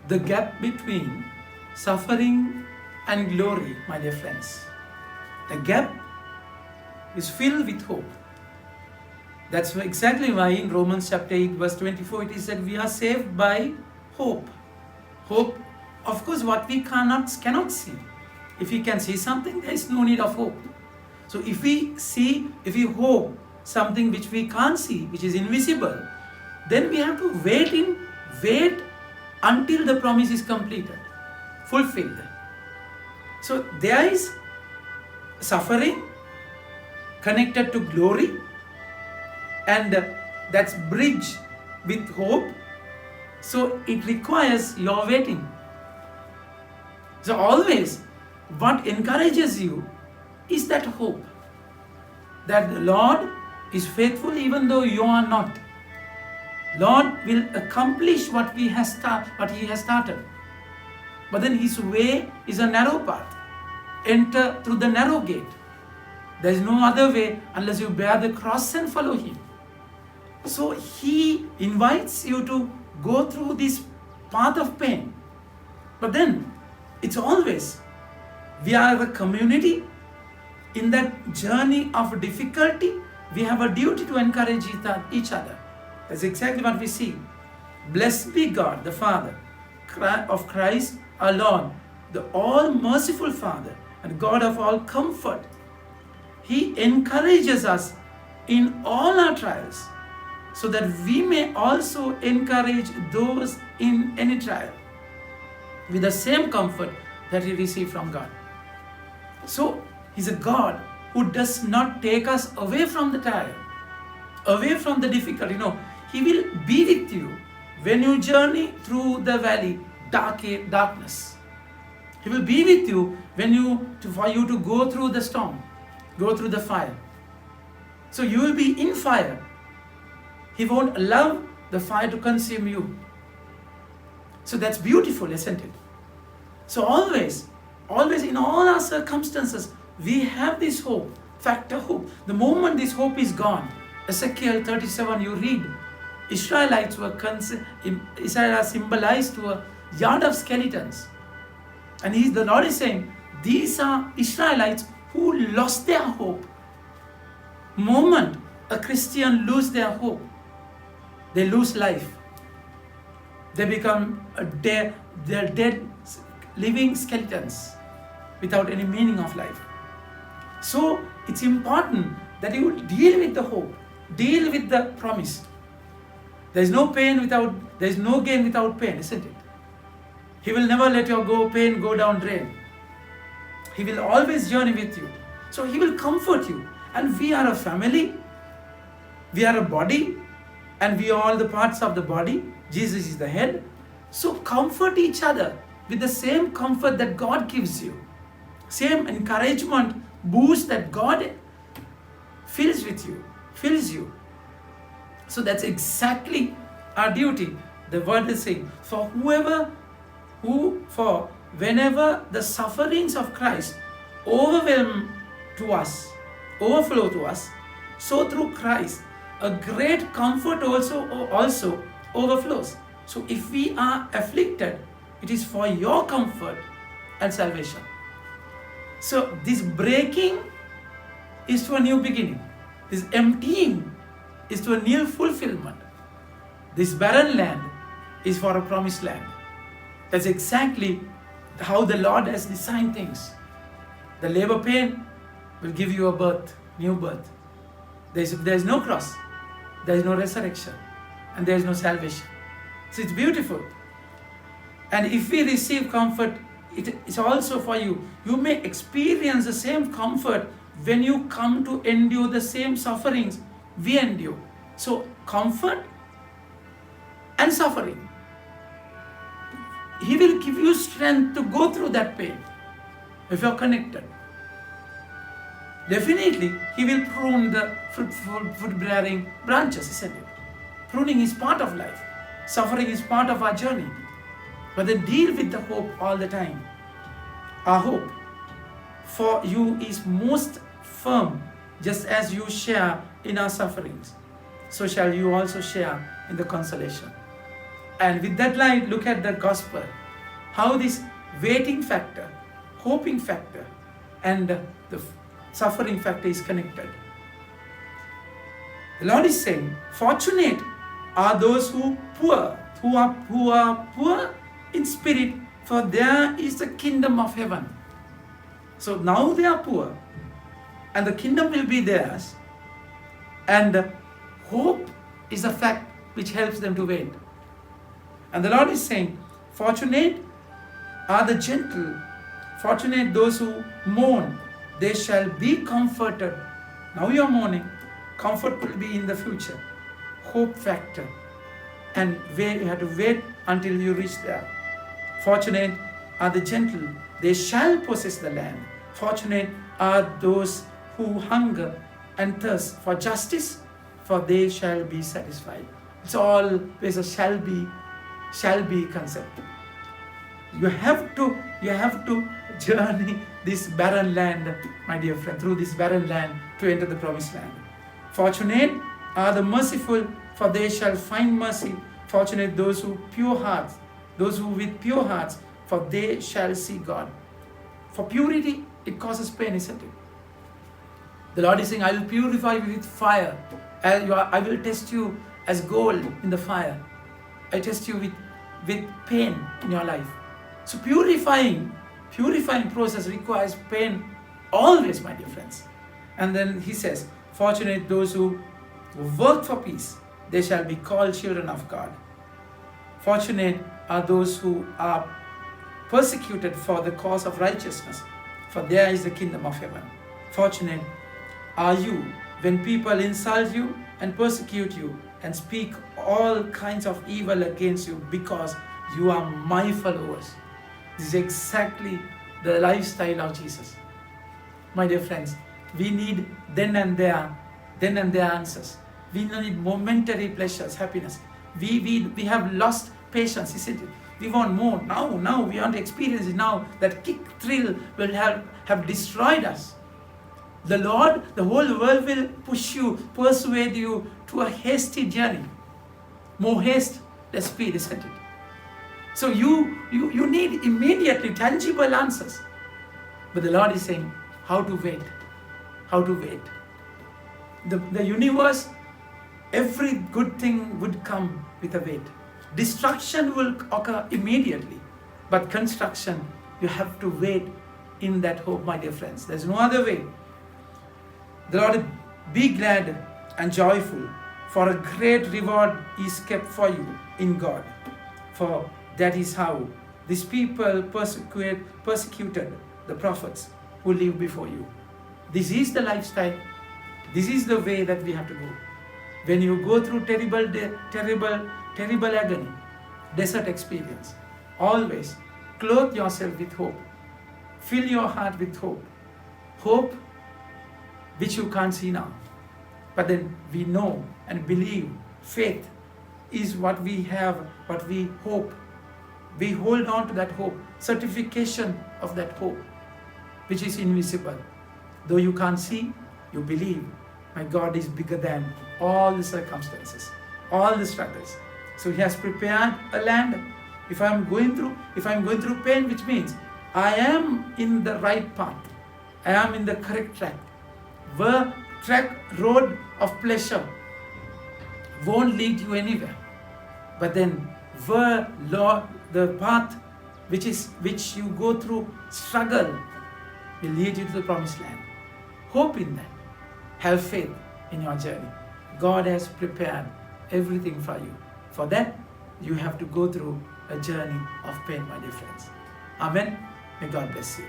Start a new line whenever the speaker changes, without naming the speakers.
the gap between suffering and glory, my dear friends. The gap is filled with hope. That's exactly why in Romans chapter 8 verse 24 it is said we are saved by hope. Hope, of course, what we cannot see. If we can see something, there is no need of hope. So if we hope something which we can't see, which is invisible, then we have to wait until the promise is completed, fulfilled. So there is suffering connected to glory, and that's bridge with hope. So it requires your waiting. So always what encourages you is that hope that the Lord is faithful even though you are not. Lord will accomplish what He has started. But then His way is a narrow path. Enter through the narrow gate. There is no other way unless you bear the cross and follow Him. So He invites you to go through this path of pain. But then it's always, we are a community. In that journey of difficulty, we have a duty to encourage each other. That's exactly what we see. Blessed be God, the Father of Christ our Lord, the all-merciful Father and God of all comfort. He encourages us in all our trials, so that we may also encourage those in any trial with the same comfort that we receive from God. So He's a God who does not take us away from the trial, away from the difficulty. No, He will be with you when you journey through the valley, darkness. He will be with you for you to go through the storm, go through the fire. So you will be in fire. He won't allow the fire to consume you. So that's beautiful, isn't it? So always in all our circumstances, we have this hope, factor hope. The moment this hope is gone, Ezekiel 37, you read, Israelites are symbolized to a yard of skeletons. And the Lord is saying, these are Israelites who lost their hope. Moment a Christian loses their hope, they lose life. They become they're dead, living skeletons without any meaning of life. So it's important that you deal with the hope, deal with the promise. There is no gain without pain, isn't it? He will never let your pain go down drain. He will always journey with you. So He will comfort you. And we are a family, we are a body, and we are all the parts of the body. Jesus is the head. So comfort each other with the same comfort that God gives you. Same encouragement, boost that God fills you. So that's exactly our duty. The word is saying, for whenever the sufferings of Christ overflow to us, so through Christ, a great comfort also overflows. So if we are afflicted, it is for your comfort and salvation. So this breaking is to a new beginning. This emptying is to a new fulfillment. This barren land is for a promised land. That's exactly how the Lord has designed things. The labor pain will give you a birth, new birth. There is no cross, there is no resurrection, and there is no salvation. So it's beautiful. And if we receive comfort, it is also for you. You may experience the same comfort when you come to endure the same sufferings we endure. So comfort and suffering. He will give you strength to go through that pain if you are connected. Definitely, He will prune the fruit-bearing branches, isn't it? Pruning is part of life. Suffering is part of our journey. But then deal with the hope all the time. Our hope for you is most firm, just as you share in our sufferings. So shall you also share in the consolation. And with that light, look at the gospel. How this waiting factor, hoping factor, and the suffering factor is connected. The Lord is saying, fortunate are those who are poor in spirit, for there is the kingdom of heaven. So now they are poor, and the kingdom will be theirs. And hope is a fact which helps them to wait. And the Lord is saying, fortunate are the gentle, fortunate those who mourn, they shall be comforted. Now you are mourning, comfort will be in the future. Hope factor. And you have to wait until you reach there. Fortunate are the gentle, they shall possess the land. Fortunate are those who hunger and thirst for justice, for they shall be satisfied. It's always a shall be concept. You have to journey this barren land, my dear friend, through this barren land to enter the promised land. Fortunate are the merciful, for they shall find mercy. Fortunate those who with pure hearts, for they shall see God. For purity, it causes pain, isn't it? The Lord is saying, I will purify you with fire. I will test you as gold in the fire. I test you with pain in your life. So purifying process requires pain always, my dear friends. And then he says, fortunate those who work for peace, they shall be called children of God. Fortunate are those who are persecuted for the cause of righteousness, for there is the kingdom of heaven. Fortunate are you when people insult you and persecute you and speak all kinds of evil against you because you are my followers. This is exactly the lifestyle of Jesus. My dear friends, we need then and there answers. We need momentary pleasures, happiness. We have lost patience, isn't it? We want more now. We want to experience it now. That kick thrill will have destroyed us. The Lord, the whole world will push you, persuade you to a hasty journey. More haste, less speed, isn't it? So you need immediately tangible answers. But the Lord is saying, how to wait. How to wait. The universe, every good thing would come with a wait. Destruction will occur immediately. But construction, you have to wait in that hope, my dear friends. There's no other way. The Lord, be glad and joyful, for a great reward is kept for you in God. For that is how these people persecuted the prophets who lived before you. This is the lifestyle. This is the way that we have to go. When you go through terrible agony, desert experience, always clothe yourself with hope. Fill your heart with hope. Hope which you can't see now. But then we know and believe. Faith is what we have, what we hope. We hold on to that hope. Certification of that hope, which is invisible. Though you can't see, you believe. My God is bigger than all the circumstances, all the struggles. So He has prepared a land. If I'm going through pain, which means I am in the right path. I am in the correct track. Road of pleasure won't lead you anywhere. But then the path which you go through struggle will lead you to the promised land. Hope in that. Have faith in your journey. God has prepared everything for you. For that, you have to go through a journey of pain, my dear friends. Amen. May God bless you.